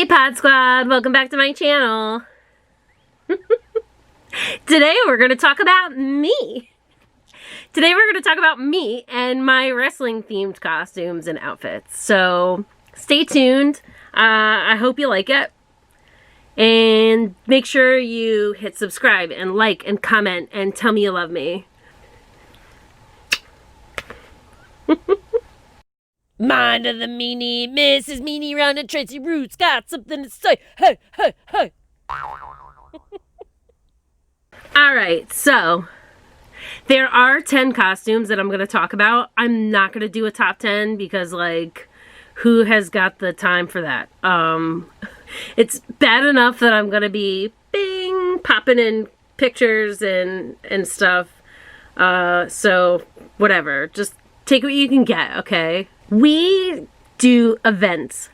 Hey Pod Squad, welcome back to my channel. Today we're going to talk about me. Today we're going to talk about me and my wrestling themed costumes and outfits. So stay tuned. I hope you like it. And make sure you hit subscribe and like and comment and tell me you love me. Mind of the Meanie, Mrs. Meanie round and Tracy Roots got something to say. Hey, hey, hey. Alright, so there are 10 costumes that I'm going to talk about. I'm not going to do a top 10 because, like, who has got the time for that? It's bad enough that I'm going to be popping in pictures and stuff. So, whatever. Just take what you can get, okay? We do events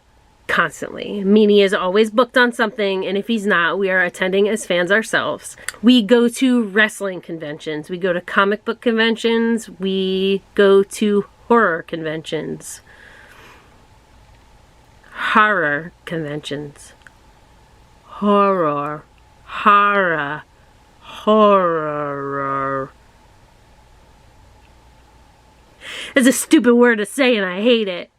constantly. Meanie is always booked on something, and if he's not, we are attending as fans ourselves. We go to wrestling conventions. We go to comic book conventions. We go to horror conventions. Horror conventions. Horror. It's a stupid word to say and I hate it.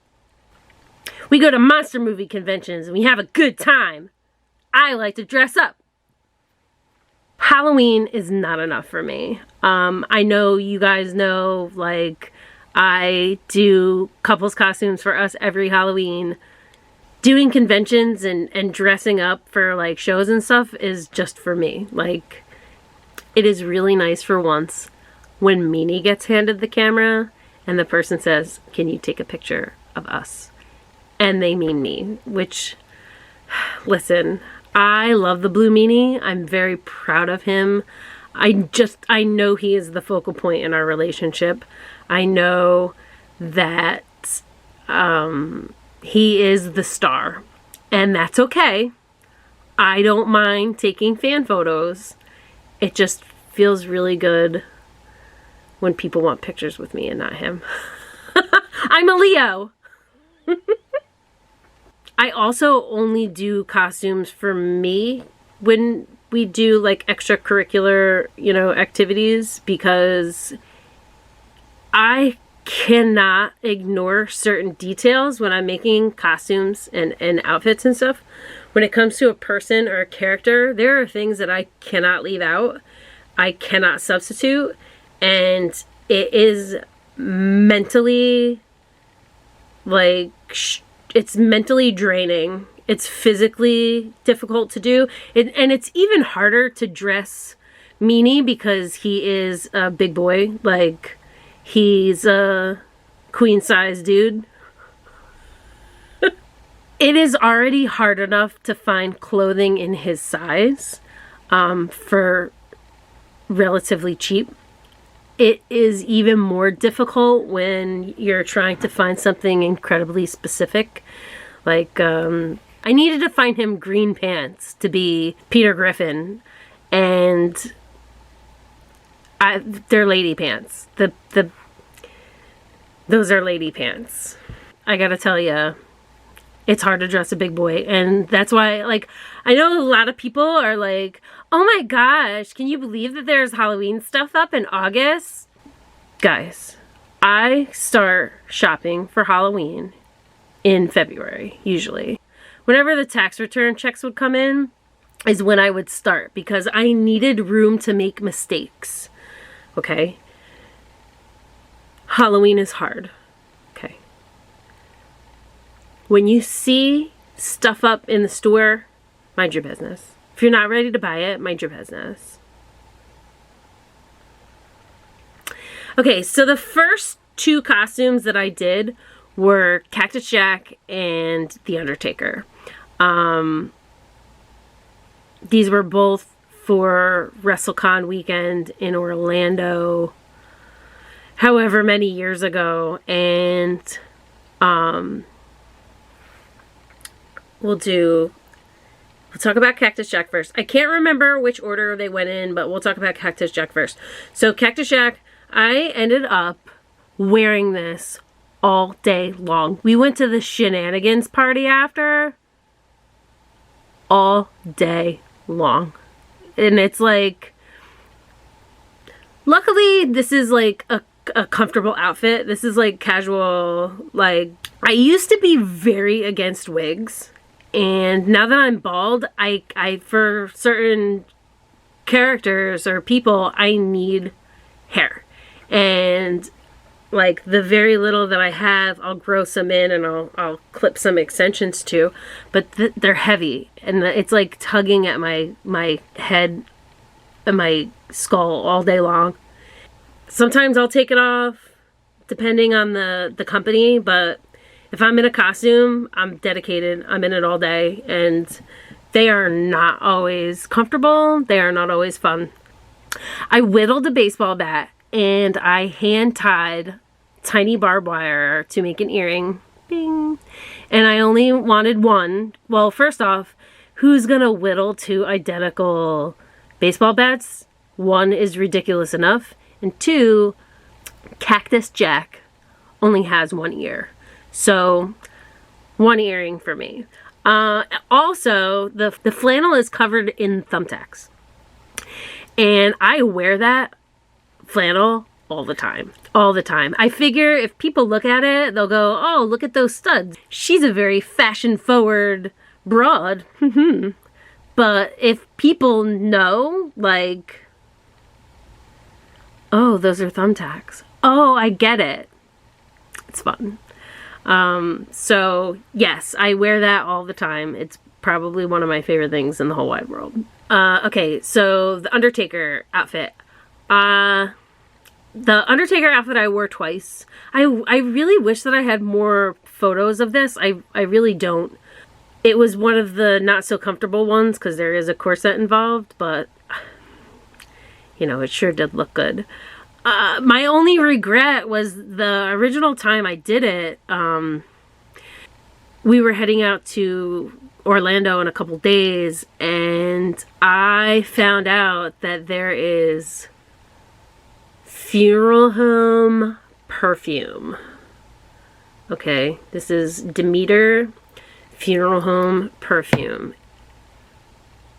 We go to monster movie conventions and we have a good time. I like to dress up. Halloween is not enough for me. I know you guys know, like, I do couples costumes for us every Halloween. Doing conventions and dressing up for, like, shows and stuff is just for me. Like, it is really nice for once when Meanie gets handed the camera and the person says, "Can you take a picture of us?" And they mean me, which, listen, I love the Blue Meanie. I'm very proud of him. I know he is the focal point in our relationship. I know that he is the star, and that's okay. I don't mind taking fan photos. It just feels really good when people want pictures with me and not him. I'm a Leo. I also only do costumes for me when we do, like, extracurricular, activities, because I cannot ignore certain details when I'm making costumes and outfits and stuff. When it comes to a person or a character, there are things that I cannot leave out. I cannot substitute. And it is mentally, like, it's mentally draining. It's physically difficult to do. And it's even harder to dress Meanie because he is a big boy. Like, he's a queen-size dude. It is already hard enough to find clothing in his size for relatively cheap. It is even more difficult when you're trying to find something incredibly specific. Like, I needed to find him green pants to be Peter Griffin, and they're lady pants. Those are lady pants. I gotta tell you, it's hard to dress a big boy, and that's why, like, I know a lot of people are like, "Oh my gosh, can you believe that there's Halloween stuff up in August?" Guys, I start shopping for Halloween in February, usually. Whenever the tax return checks would come in is when I would start, because I needed room to make mistakes, okay? Halloween is hard, okay? When you see stuff up in the store, mind your business. If you're not ready to buy it, mind your business. Okay, so the first two costumes that I did were Cactus Jack and the Undertaker. These were both for WrestleCon weekend in Orlando, however many years ago, and we'll talk about Cactus Jack first. I can't remember which order they went in, but we'll talk about Cactus Jack first. So Cactus Jack, I ended up wearing this all day long. We went to the shenanigans party after. all day long. And it's like, luckily this is like a comfortable outfit. This is like casual. Like, I used to be very against wigs, and now that I'm bald, I for certain characters or people, I need hair. And like the very little that I have, I'll grow some in and I'll clip some extensions too, but they're heavy and it's like tugging at my head and my skull all day long. Sometimes I'll take it off depending on the company, but if I'm in a costume, I'm dedicated. I'm in it all day, and they are not always comfortable. They are not always fun. I whittled a baseball bat and I hand tied tiny barbed wire to make an earring. Bing. And I only wanted one. Well, first off, who's gonna whittle two identical baseball bats? One is ridiculous enough. And two, Cactus Jack only has one ear. So, one earring for me. Also, the flannel is covered in thumbtacks. And I wear that flannel all the time. All the time. I figure if people look at it, they'll go, oh, look at those studs. She's a very fashion-forward broad. But if people know, like, oh, those are thumbtacks. Oh, I get it. It's fun. So yes, I wear that all the time. It's probably one of my favorite things in the whole wide world. Okay, so the Undertaker outfit. The Undertaker outfit I wore twice. I really wish that I had more photos of this. I really don't. It was one of the not so comfortable ones because there is a corset involved, but you know, it sure did look good. My only regret was the original time I did it. We were heading out to Orlando in a couple days, and I found out that there is funeral home perfume. Okay, this is Demeter funeral home perfume.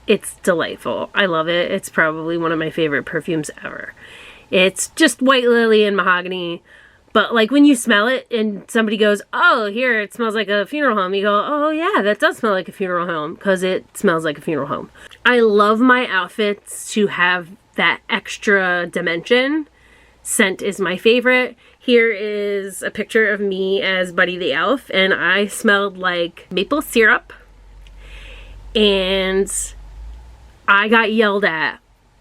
It's delightful. I love it. It's probably one of my favorite perfumes ever. It's just white lily and mahogany, but like when you smell it and somebody goes, oh, here, it smells like a funeral home, you go, oh yeah, that does smell like a funeral home, because it smells like a funeral home. I love my outfits to have that extra dimension. Scent is my favorite. Here is a picture of me as Buddy the Elf, and I smelled like maple syrup, and I got yelled at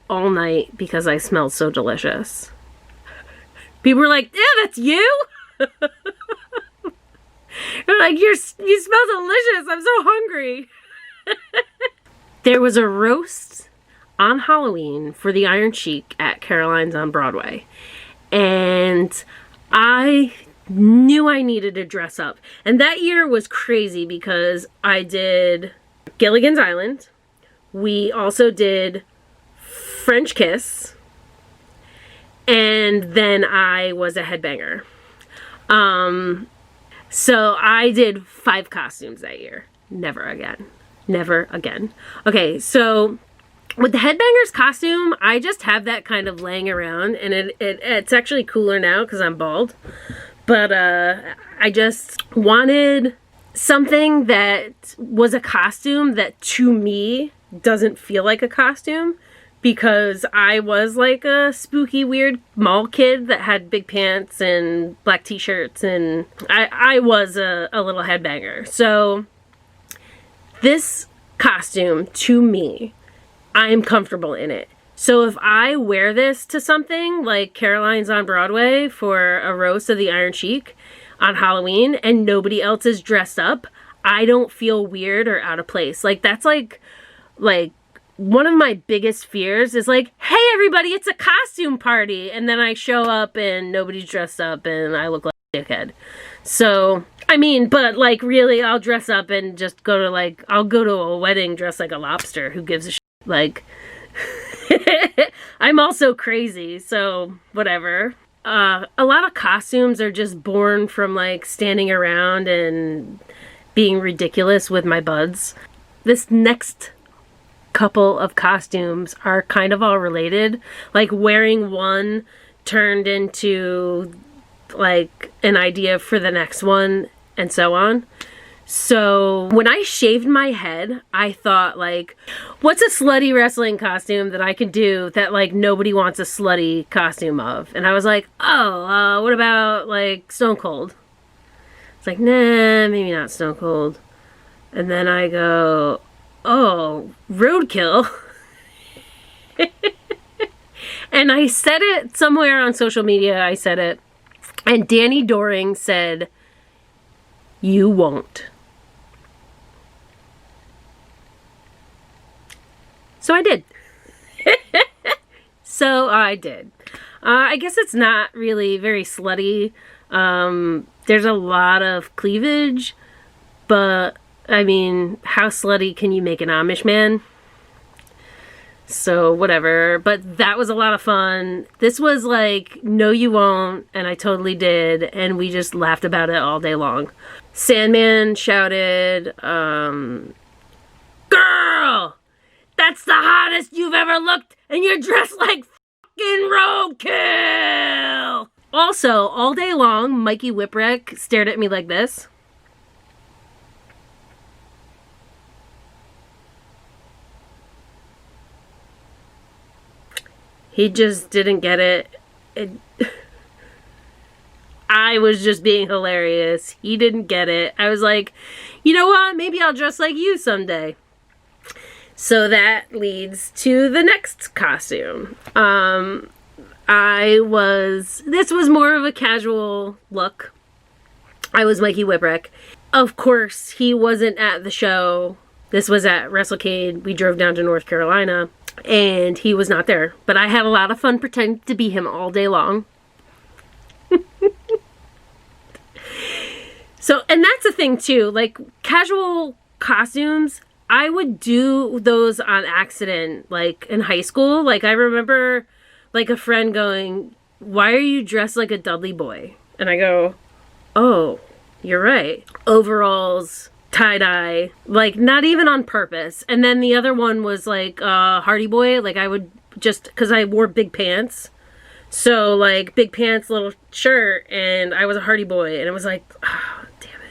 all night because I smelled so delicious. People were like, yeah, that's you? They're like, you smell delicious. I'm so hungry. There was a roast on Halloween for the Iron Sheik at Caroline's on Broadway. And I knew I needed to dress up. And that year was crazy because I did Gilligan's Island. We also did French Kiss, and then I was a headbanger. So I did 5 costumes that year. Never again. Never again. Okay, so with the headbangers costume, I just have that kind of laying around, and it's actually cooler now because I'm bald. But I just wanted something that was a costume that to me doesn't feel like a costume, because I was like a spooky, weird mall kid that had big pants and black t-shirts, and I was a little headbanger. So this costume, to me, I'm comfortable in it. So if I wear this to something like Caroline's on Broadway for a roast of the Iron Sheik on Halloween and nobody else is dressed up, I don't feel weird or out of place. Like, that's like one of my biggest fears is like, hey everybody, it's a costume party, and then I show up and nobody's dressed up and I look like a dickhead. So, I mean, but like really, I'll dress up and just go to like, I'll go to a wedding dressed like a lobster. Who gives a shit? Like, I'm also crazy, so whatever. A lot of costumes are just born from like standing around and being ridiculous with my buds. this next couple of costumes are kind of all related. Like wearing one turned into like an idea for the next one and so on. So when I shaved my head, I thought like, what's a slutty wrestling costume that I could do that like nobody wants a slutty costume of? And I was like, oh, what about like Stone Cold? It's like, nah, maybe not Stone Cold. And then I go, oh, Roadkill. And I said it somewhere on social media, I said it. And Danny Doring said, you won't. So I did. I guess it's not really very slutty. There's a lot of cleavage, but I mean, how slutty can you make an Amish man? So whatever, but that was a lot of fun. This was like, no you won't, and I totally did, and we just laughed about it all day long. Sandman shouted, girl! That's the hottest you've ever looked, and you're dressed like fucking Roadkill! Also, all day long, Mikey Whipwreck stared at me like this. He just didn't get it. I was just being hilarious. He didn't get it. I was like, you know what? Maybe I'll dress like you someday. So that leads to the next costume. This was more of a casual look. I was Mikey Whipwreck. Of course, he wasn't at the show. This was at WrestleCade. We drove down to North Carolina, and he was not there. But I had a lot of fun pretending to be him all day long. So, and that's the thing too, like casual costumes, I would do those on accident, like in high school. Like I remember like a friend going, why are you dressed like a Dudley boy? And I go, oh, you're right. Overalls, tie-dye, like not even on purpose. And then the other one was like Hardy Boy. Like I would just, because I wore big pants. So like big pants, little shirt, and I was a Hardy Boy. And it was like, oh, damn it.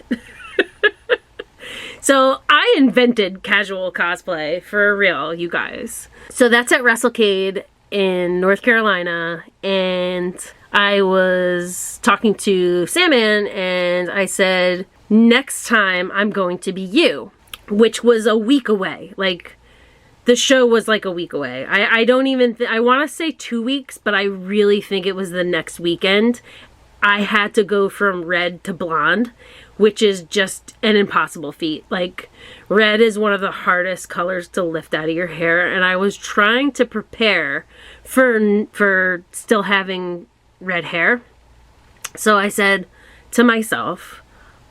So I invented casual cosplay for real, you guys. So that's at WrestleCade in North Carolina. And I was talking to Sandman and I said, next time I'm going to be you, which was a week away. Like the show was like a week away. I don't even, I want to say 2 weeks, but I really think it was the next weekend. I had to go from red to blonde, which is just an impossible feat. Like red is one of the hardest colors to lift out of your hair. And I was trying to prepare for still having red hair. So I said to myself,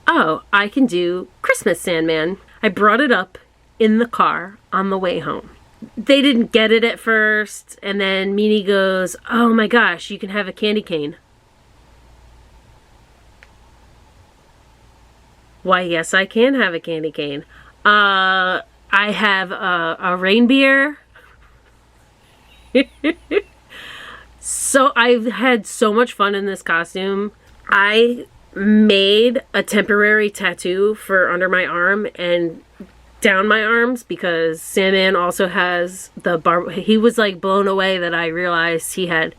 oh, I can do Christmas Sandman. I brought it up in the car on the way home. They didn't get it at first, and then Meanie goes, oh my gosh, you can have a candy cane. Why, yes, I can have a candy cane. I have a reindeer. So I've had so much fun in this costume. I made a temporary tattoo for under my arm and down my arms because Sandman also has the he was like blown away that I realized he had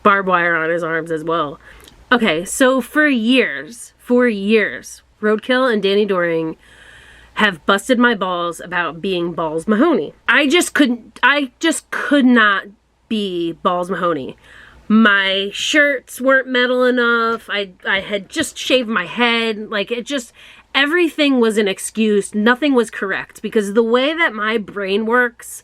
barbed wire on his arms as well. Okay, so for years, Roadkill and Danny Doring have busted my balls about being Balls Mahoney. I just could not be Balls Mahoney. My shirts weren't metal enough. I had just shaved my head. Like it just, everything was an excuse. Nothing was correct because the way that my brain works,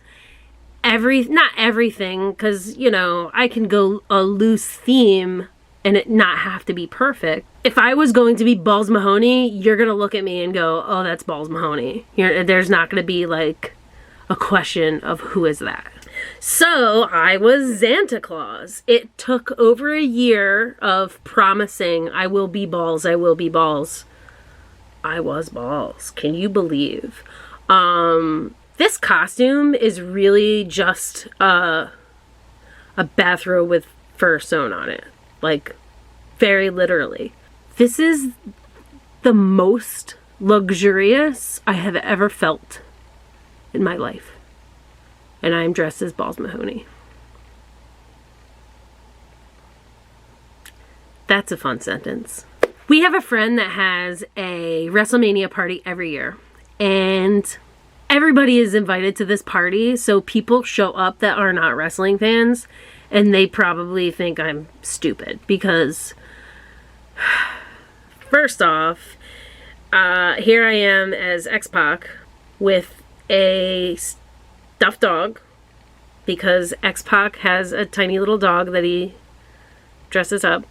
not everything, because, you know, I can go a loose theme and it not have to be perfect. If I was going to be Balls Mahoney, you're going to look at me and go, oh, that's Balls Mahoney. There's not going to be like a question of who is that. So I was Santa Claus. It took over a year of promising I will be Balls, I will be Balls. I was Balls. Can you believe? This costume is really just a bathrobe with fur sewn on it. Like, very literally. This is the most luxurious I have ever felt in my life. And I am dressed as Balls Mahoney. That's a fun sentence. We have a friend that has a Wrestlemania party every year. And everybody is invited to this party. So people show up that are not wrestling fans. And they probably think I'm stupid. Because, first off, here I am as X-Pac with a stuffed dog. Because X-Pac has a tiny little dog that he dresses up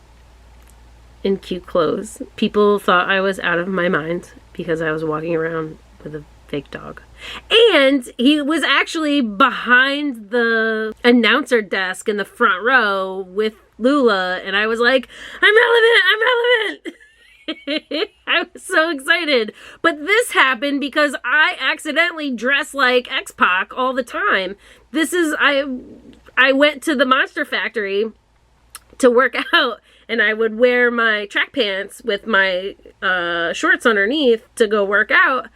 in cute clothes. People thought I was out of my mind because I was walking around with a fake dog. And he was actually behind the announcer desk in the front row with Lula, and I was like, I'm relevant! I was so excited. But this happened because I accidentally dress like X-Pac all the time. I went to the Monster Factory to work out, and I would wear my track pants with my shorts underneath to go work out.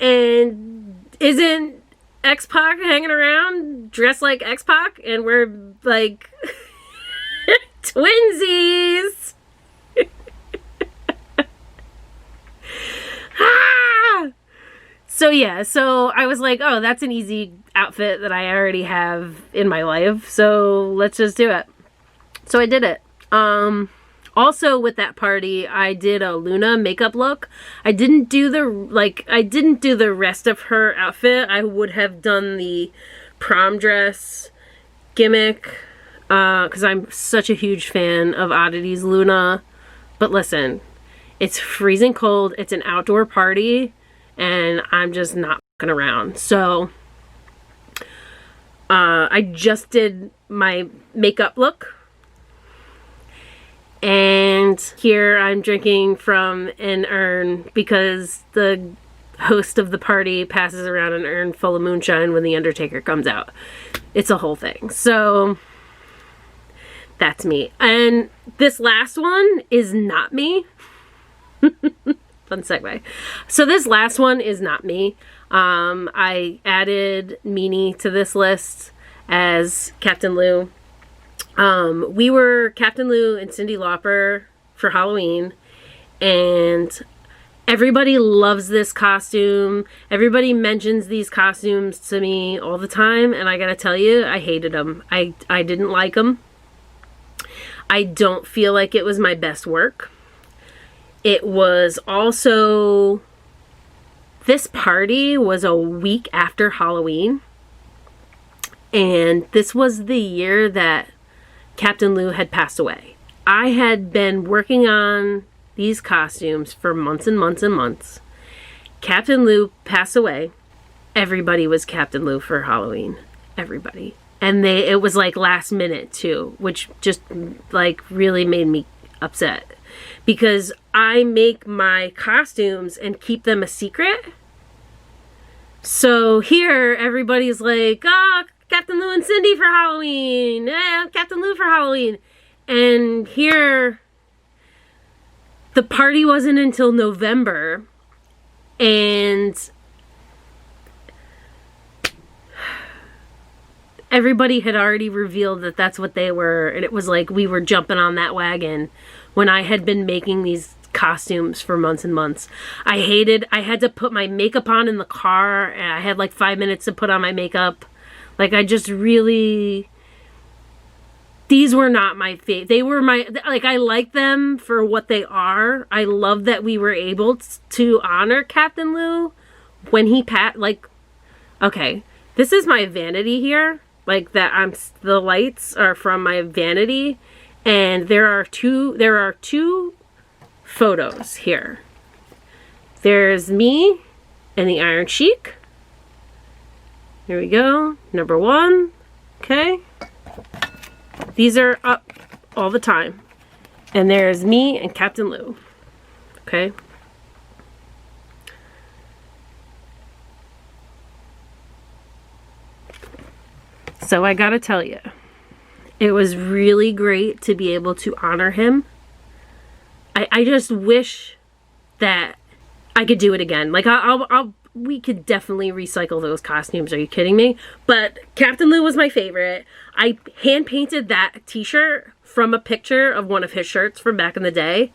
And isn't X-Pac hanging around dressed like X-Pac? And we're like twinsies. So yeah, so I was like, oh, that's an easy outfit that I already have in my life. So let's just do it. So I did it. Also with that party, I did a Luna makeup look. I didn't do the rest of her outfit. I would have done the prom dress gimmick, because I'm such a huge fan of Oddity's Luna. But listen, it's freezing cold. It's an outdoor party, and I'm just not fucking around. So, I just did my makeup look. And here I'm drinking from an urn because the host of the party passes around an urn full of moonshine when the Undertaker comes out. It's a whole thing. So that's me. And this last one is not me. Fun segue. So this last one is not me. I added Meanie to this list as Captain Lou. We were Captain Lou and Cyndi Lauper for Halloween, and everybody loves this costume. Everybody mentions these costumes to me all the time, and I gotta tell you, I hated them. I didn't like them. I don't feel like it was my best work. It was also, this party was a week after Halloween, and this was the year that Captain Lou had passed away. I had been working on these costumes for months and months and months. Captain Lou passed away. Everybody was Captain Lou for Halloween. Everybody. And it was like last minute too, which just like really made me upset. Because I make my costumes and keep them a secret. So here everybody's like, Captain Lou and Cyndi for Halloween. Captain Lou for Halloween. And here, the party wasn't until November. And everybody had already revealed that that's what they were. And it was like we were jumping on that wagon when I had been making these costumes for months and months. I had to put my makeup on in the car. And I had like 5 minutes to put on my makeup. Like, I just really, these were not my favorite. They were I like them for what they are. I love that we were able to honor Captain Lou when he okay, this is my vanity here. Like, the lights are from my vanity. And there are two photos here. There's me and the Iron Sheik. Here we go. Number 1. Okay. These are up all the time. And there's me and Captain Lou. Okay. So I gotta tell you, it was really great to be able to honor him. I just wish that I could do it again. Like, we could definitely recycle those costumes. Are you kidding me? But Captain Lou was my favorite. I hand painted that t-shirt from a picture of one of his shirts from back in the day.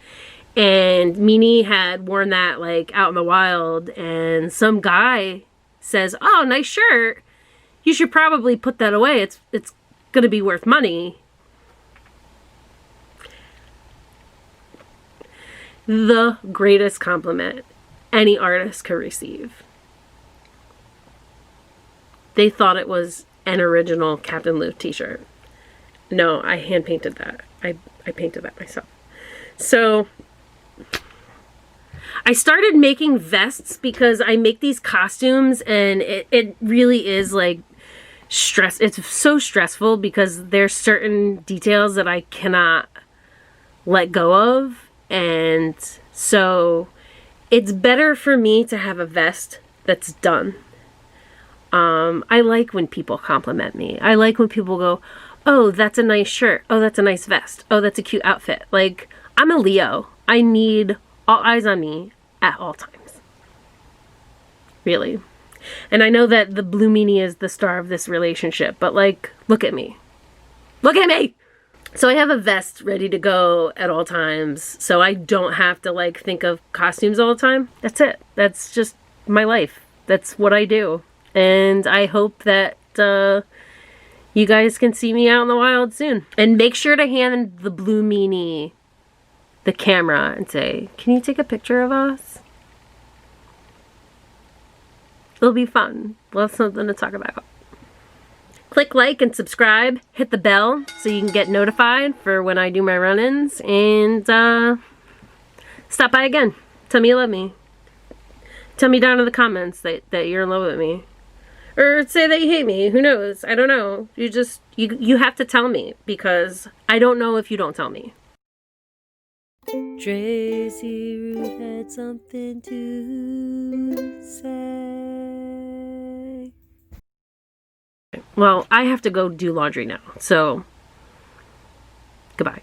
And Meanie had worn that, like, out in the wild. And some guy says, "Oh, nice shirt. You should probably put that away. It's going to be worth money." The greatest compliment any artist could receive. They thought it was an original Captain Lou t-shirt. No, I hand painted that. I painted that myself. So I started making vests because I make these costumes and it really is like stress. It's so stressful because there's certain details that I cannot let go of. And so it's better for me to have a vest that's done. I like when people compliment me. I like when people go, "Oh, that's a nice shirt. Oh, that's a nice vest. Oh, that's a cute outfit." Like, I'm a Leo. I need all eyes on me at all times. Really. And I know that the Blue Meanie is the star of this relationship, but like, look at me. Look at me! So I have a vest ready to go at all times, so I don't have to like think of costumes all the time. That's it. That's just my life. That's what I do. And I hope that you guys can see me out in the wild soon. And make sure to hand the Blue Meanie the camera and say, "Can you take a picture of us?" It'll be fun. We'll have something to talk about. Click like and subscribe. Hit the bell so you can get notified for when I do my run-ins. And stop by again. Tell me you love me. Tell me down in the comments that you're in love with me. Or say that you hate me. Who knows? I don't know. You have to tell me because I don't know if you don't tell me. Tracy Ruth had something to say. Well, I have to go do laundry now, so goodbye.